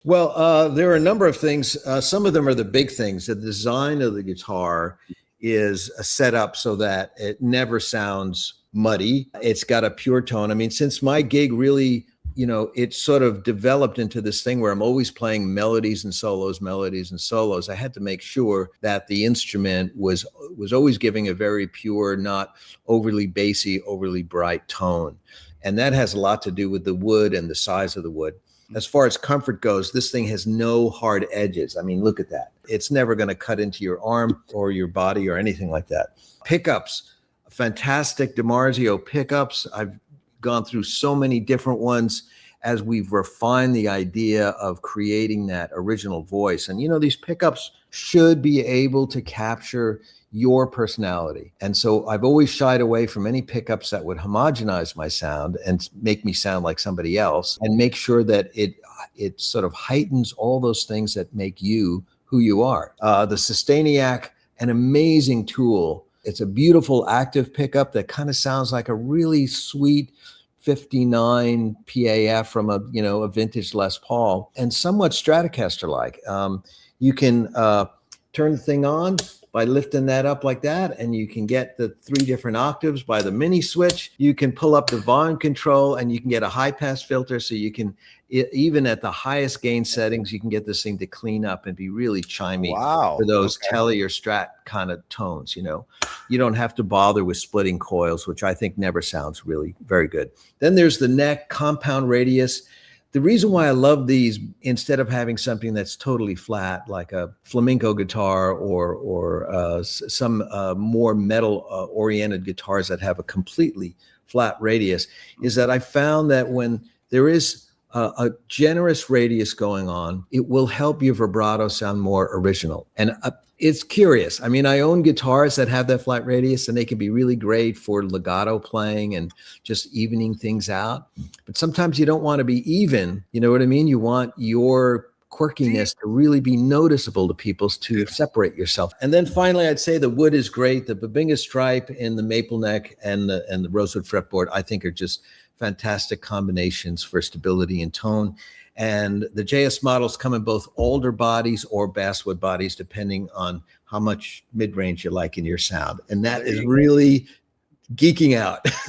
Well, there are a number of things. Some of them are the big things. The design of the guitar is set up so that it never sounds muddy. It's got a pure tone. I mean, since my gig really, it sort of developed into this thing where I'm always playing melodies and solos. I had to make sure that the instrument was always giving a very pure, not overly bassy, overly bright tone. And that has a lot to do with the wood and the size of the wood. As far as comfort goes, this thing has no hard edges. I mean, look at that. It's never going to cut into your arm or your body or anything like that. Pickups, fantastic DiMarzio pickups. I've gone through so many different ones as we've refined the idea of creating that original voice. And, these pickups should be able to capture your personality. And so I've always shied away from any pickups that would homogenize my sound and make me sound like somebody else, and make sure that it sort of heightens all those things that make you who you are. The Sustainiac, an amazing tool. It's a beautiful active pickup that kind of sounds like a really sweet 59 PAF from a vintage Les Paul, and somewhat Stratocaster-like. You can turn the thing on by lifting that up like that, and you can get the 3 different octaves by the mini switch. You can pull up the volume control, and you can get a high pass filter, so you can, even at the highest gain settings, you can get this thing to clean up and be really chimey for those Telly or Strat kind of tones. You don't have to bother with splitting coils, which I think never sounds really very good. Then there's the neck compound radius. The reason why I love these, instead of having something that's totally flat, like a flamenco guitar or some more metal-oriented guitars that have a completely flat radius, is that I found that when there is a generous radius going on, it will help your vibrato sound more original. And it's curious. I mean, I own guitars that have that flat radius, and they can be really great for legato playing and just evening things out. But sometimes you don't want to be even. You know what I mean? You want your quirkiness to really be noticeable to people, to separate yourself. And then finally, I'd say the wood is great. The Babinga stripe and the maple neck and the rosewood fretboard, I think, are just fantastic combinations for stability and tone. And the JS models come in both alder bodies or basswood bodies, depending on how much mid-range you like in your sound. And that is really geeking out.